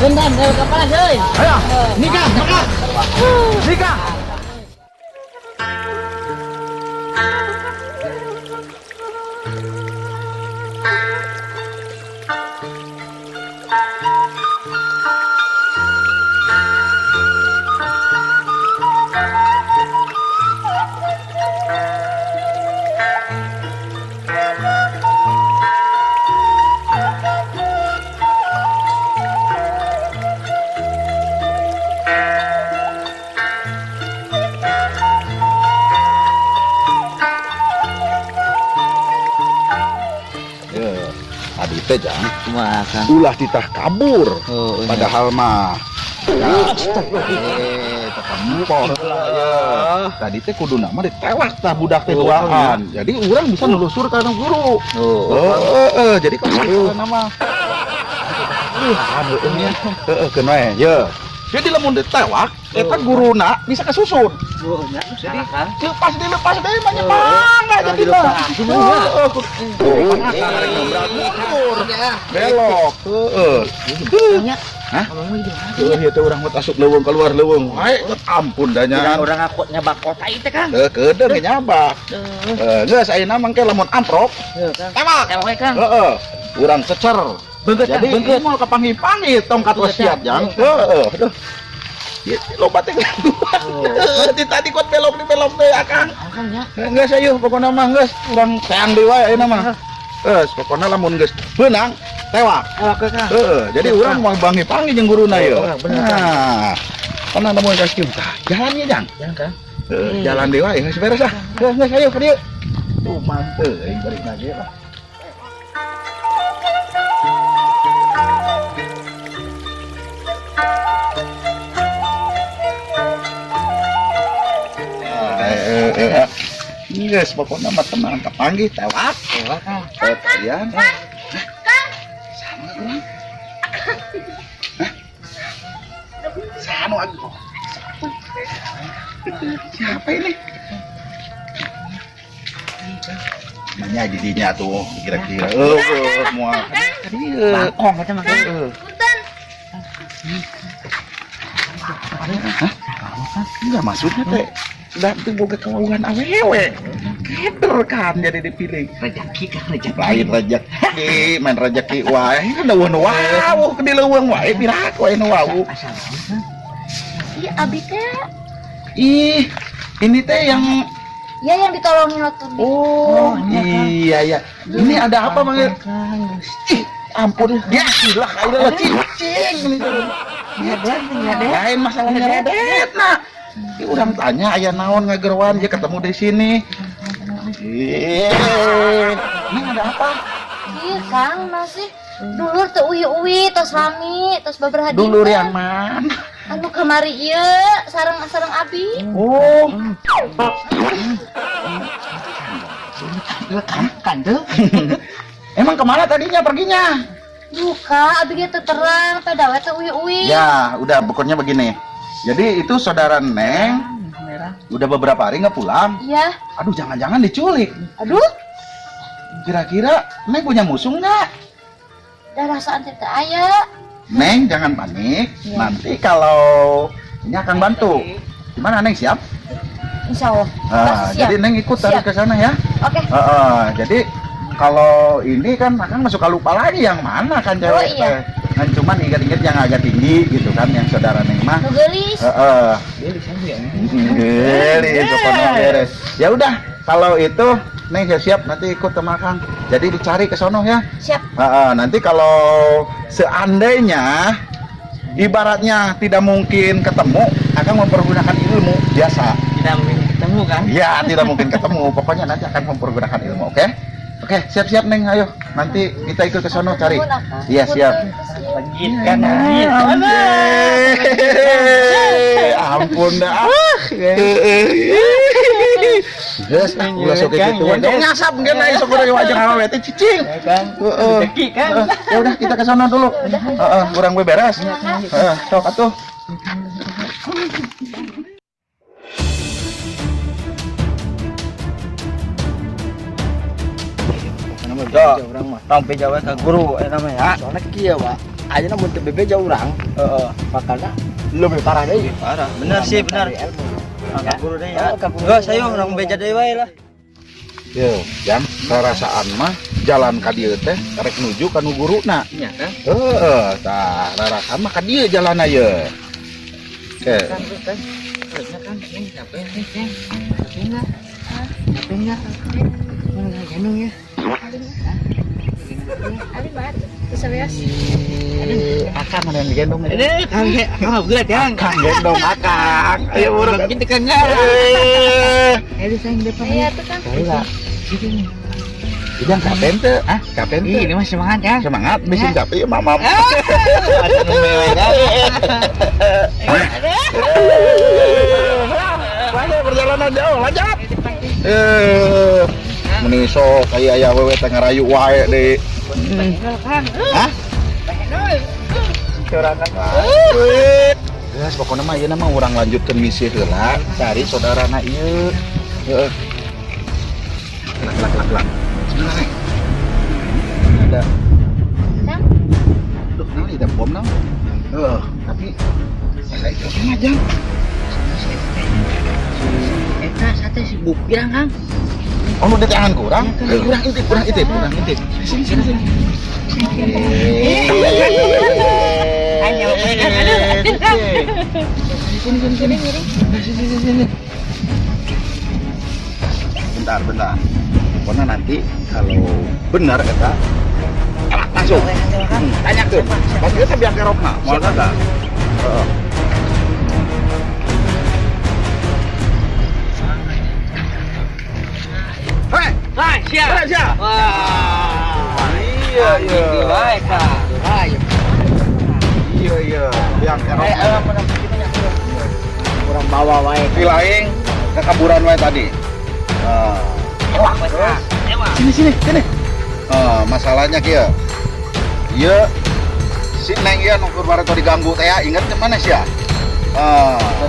Gendam ke kepala euy. Ayo, nikah, nikah. Nikah. Tadi teh jang, ulah titah kabur. Padahal mah. Tadi teh kudu nama ditewak tah budak teh duaan. Jadi orang bisa nelusur ke guru. Jadi kalau nama. Kenapa ya? Jadi lamun ditewak, eta guruna bisa kesusun. Jadi dilepas deh banyak banget jadi lah. Belok. Hah? Itu orang buat asup leuweung keluar leuweung. Ampun dah nya. Orang aku nyabak kota itu kan. Keudeuh nyabak. Geus ayeuna mangke lamun amprok. Tewak. Tewak kan. Urang cecer. Jadi mau kepanggil-panggil tongkat wasiat jang. Aduh. Loba teh di tadi kuat belok teh akang. Geus aya pokona mah geus urang sayang deui wae ayeuna mah. Geus pokona lamun geus beunang tewak. Jadi urang mau panggil-panggil jeung guruna ye. Nah. Kana lamun geus kieu tah jalan ye jang. Jalan deui wae geus beres ah. Geus ayo ka dieu. Tuh manteu bari lagi lah. Yes, pokoknya mah tenang kepanggih tewak. Kalian. Sama orang. Sama aku. Siapa ini? Namanya jadinya tuh kira-kira. Semua. Bangkong aja makan. Punten. Enggak maksudnya teh. Sudah itu boga kemauan awewe. Keder kan jadi dipilih. Rezeki kan rezeki. Lain rezeki, main rezeki wae kan dawuh wau ke di leuweung wae piraha wae nu wau. Iya abi teh. Ih, ini teh yang Ya yang ditolongin waktu itu. Oh, iya. Ini ada apa manggil? Ih, ampun. Ya, gila kaila cicing. Lain masalahnya redet nah. Di urang tanya aya naon ngagerwan dia ketemu di sini. Ini ada apa? Iya Kang masih dulur teu uwi-uwi tos rami tos babaraha dina. Dulur yang mana? Anu kamari ieu sareng abi. Oh. Kandel. Emang kemana tadinya perginya? Buka abi ge teu terang teh dawe teu uwi-uwi. Ya, udah pokoknya begini. Jadi itu saudara Neng udah beberapa hari nggak pulang. Iya. Aduh, jangan-jangan diculik. Aduh, Kira-kira Neng punya musuh nggak? da rasaan teh aya. Neng jangan panik. Nanti kalau ini akan bantu. Gimana Neng siap? Insyaallah. Jadi Neng ikut tarik ke sana ya. Oke. Jadi kalau ini kan akan masuk lupa lagi yang mana kan cewek iya. Kan cuman ingat-ingat yang agak tinggi gitu kan yang saudara Neng mah. Nu geulis. Gelis pokoknya beres. Ya udah, kalau itu Neng siap nanti ikut sama Kang. Jadi dicari ke sono ya. Siap. Nanti kalau seandainya ibaratnya tidak mungkin ketemu, akan mempergunakan ilmu biasa. Tidak mungkin ketemu kan? Ya, tidak mungkin ketemu. Pokoknya nanti akan mempergunakan ilmu, oke? Oke, siap-siap Neng, ayo. Nanti kita ikut ke sono cari. Iya, siap. Legit kan? Ampun dah. Geus ulah sok gitu. Nyasap ngeun aya sok urang wajah awewe teh cicing. Rezeki kan? Ya udah kita ke sono dulu. Urang we beres. Sok atuh. Tong pe jawa ka guru eta mah ya. Soalnya kieu, Pak. aja namun TBB jauh orang. Makanya lebih parah deh. Parah. Benar sih, benar. Kabur deh ya. Enggak, saya orang beja deui wae lah. Yo, yang sarasaan mah jalan ka dieu teh rek nuju ka nu guruna. Iya kan? Heeh, tah rarasan mah ka dieu jalan ayeuna. Kan harusnya kan neng capek nih, Neng. Capek enggak? Capek enggak? Mana gendong ya? Ada banget. Bisa beres. Akang ada yang digendong. Ini Kang, Kang berat ya. Akang gendong akang. Ayo urang Gitu kan enggak? Ayo sayang depan. Iya tuh kan. Baiklah. Jangan kapen teh, kapen teh. Ini mah semangat ya. Semangat, mesin capek ya mama. Ada mewah kan. Lanjut perjalanan jauh, lanjut. Meniso kayak aya wewe teh ngarayu wae deui. Hah? Corakan wae. Geus pokona mah ieu mah urang lanjutkeun misi heula, cari saudarana ieu. Heeh. Lak. Sebenarnya. Ada. Kang, Duh, nah, ada bom nang. Tapi saya itu sama aja. Eta sate sibuk pirang, Kang. Oh, udah tangan kurang? Kurang intip. Sini. Hanya Sini. Bentar. Pokoknya nanti kalau benar eta langsung tanya tuh. Pas kita biar kerokna, mau kagak? Hai, siap. Wah. Iya. Baik, Kang. Iya. Biang kerokna. Kurang bawa wae. Pilaing kekaburan wae tadi. Sini. Masalahnya kia. Iya. Si Neng ieu nu keur bareto diganggu teh inget mana sih ya?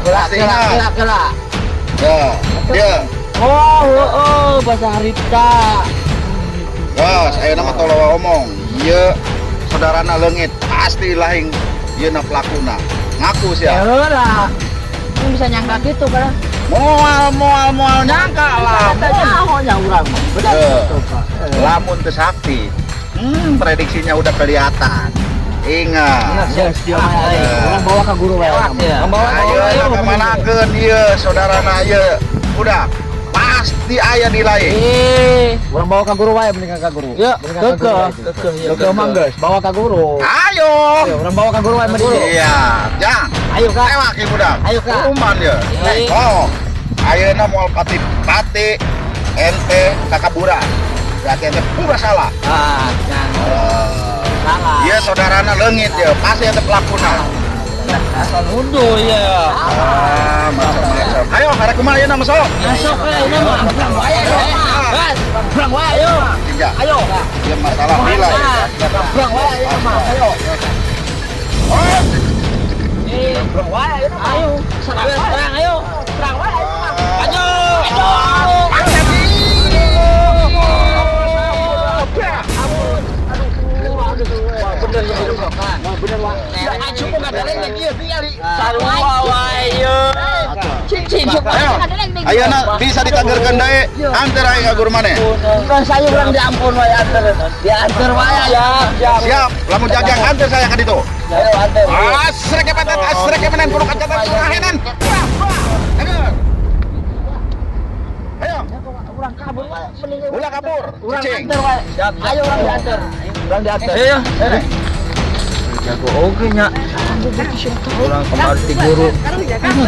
Pasti ingat. Kela. Ya. Oh, bahasa harita. Saya nama tolowa omong. Iya, saudarana leungit pasti lahing ieu na pelakuna. Ngaku sih ya. lah. Ini bisa nyangka gitu kan? Moal nyangka lah. Nyahonya urang mah. Benar. Lamun teu sakti. Prediksinya udah kelihatan. Ingat. Dia orang bawa ke guru wae. Ayo kemanakeun ieu saudarana ieu. Udah pasti aya nilai. Orang bawa ke guru wae mending ke guru. Ya, keke mah geus bawa ke guru. Ayo. Orang bawa ke guru wae mending. Iya, jang. Ayo Kak. Ewa ki budak. Ayo, Kak. Uman ya. Oh. Ayeuna moal pati ente kakaburan. Berarti ente pura salah. Salah. Iya saudarana leungit ya, pasti ente pelakuna. Asal nuduh ya. Macam-macam. Ayo, karek kumaha ayeuna masuk. Masuk ini mah. Perang wae. Gas, perang wae ayo. Tinja. Ayo. Ieu masalah nilai. Perang wae ayo mah. Ayo. Perang wae ayo mah. Ayo. Perang ayo. Perang wae ayo mah. Ayo. Bener ya hidup kan. Bener wah. Acu kok enggak ada lagi dia sarua wae. Cicing Ayeuna bisa ditagerkeun deui antar aing ka guru maneh. Bukan saya urang diampun wae antar. Diantar wae ya. Siap, lamun jagang antar saya ka ditu. Ayo antar. Asrek kepetet, asrek kemenen kudu kacetan surahenan. Ayo. Urang kabur wae mending Ulah kabur. urang Cicing. antar wae. Ayo urang diantar. Urang diantar. Ayo. Jago oge nya. Urang kemarin ti guru.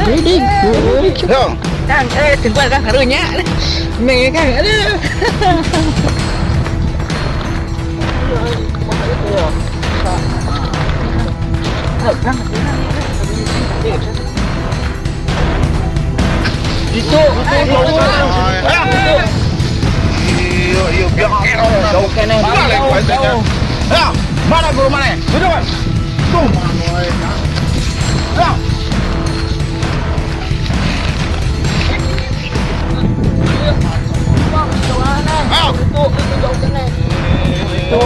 Gede. Yo. Kang, tungguan Kang karunya. Meng Kang, aduh. Itu. Iyo, biar erong. Jauh keneh. Ya, mana guru maneh? Duduk. Tuh. Ya. Itu jauh keneh. Itu.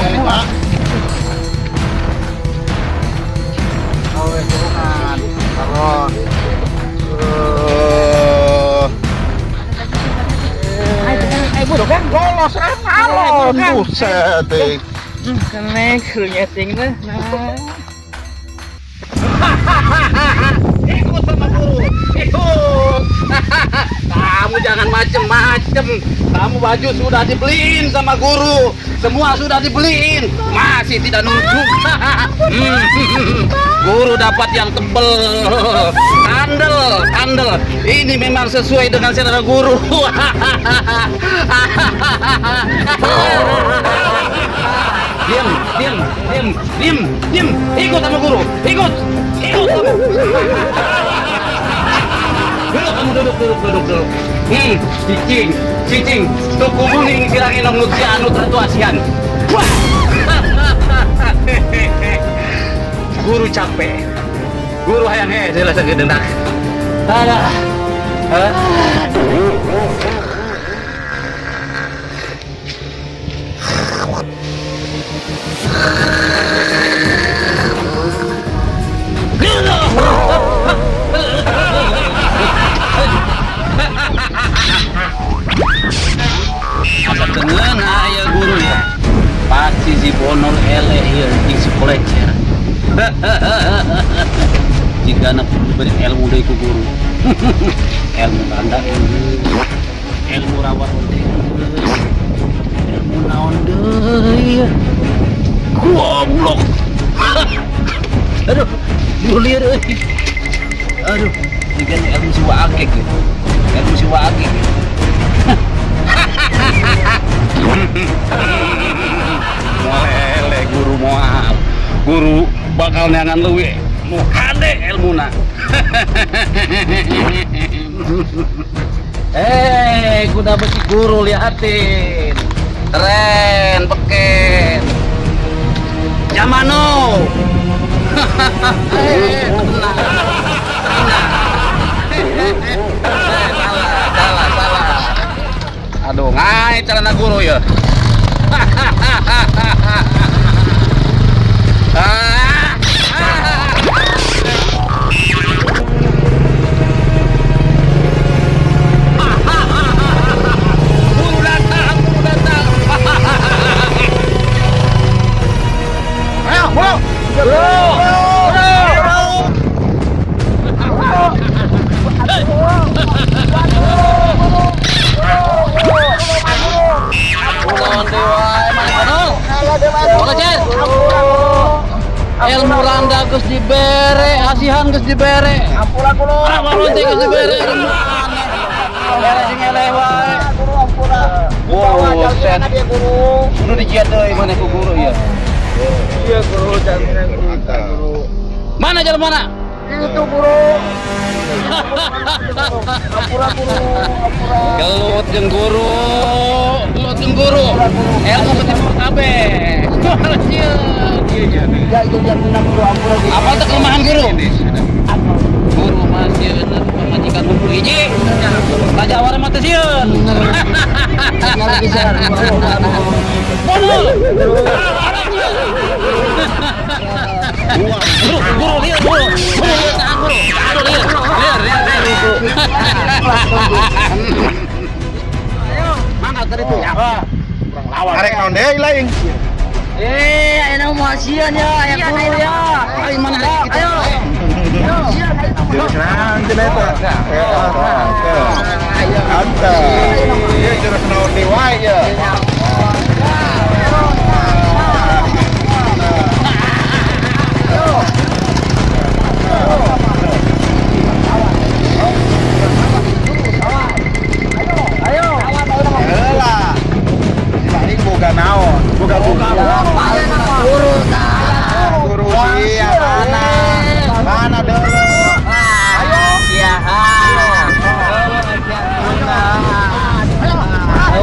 Buset, Kene keringeting teh. Nah. Ikut sama guru, ikut. Kamu jangan macem-macem. Kamu baju sudah dibeliin sama guru, semua sudah dibeliin, masih tidak nurut. Guru dapat yang tebel, kandel. Ini memang sesuai dengan selera guru. Diam. Ikut sama guru, ikut. Duduk. Cicing. Tuh kumuning silangin nong nutsi anu tertuasian. Wah. Guru capek. Guru hayang jelas gedenak. Ada. Dengan ayah guru ya, pasti si bonol eleh ya, si kolecer. Jika anak beri ilmu dari ku guru, ilmu tanda, ilmu rawat ilmu naon deh, goblok. Aduh, guru liar, aduh, jika ilmu si waakek, ilmu si waakek. Molele guru moal, guru bakal neangan lewe, mau kade ilmuna. Kuda besi guru liatin, keren, beken, jamano. Salah. Aduh, ngai celana guru ya. Guru datang. Ayo, bro. Ilmu randa geus dibere, asihan geus dibere. Ampura kulo. Lonte geus dibere. Bere sing eleh wae. Guru ampura. Wow, sen. Kudu dijiat deui maneh ku guru ieu. Iya guru jaminan guru. Mana jalan mana? Itu guru. Ampura guru. Gelut jeung guru. Ilmu ketemu kabeh. Iya. Ya itu jaminan guru ampura. Apa teh kelemahan guru? Guru masih bener pemajikan kumpul hiji. Rajawara mah teh sieun. Guru lihat guru. Ayo, mangkat dari itu. Lawan. Arek naon deui lain. Ayo mau asian ya, ayo guru ya. Ayo mana kita? Ayo. Senang jeneta. Ayo. Anta. Ieu jurus naon deui wae ya. Boga naon? Boga guru iya mana dulu? Ayo siaha. Ayo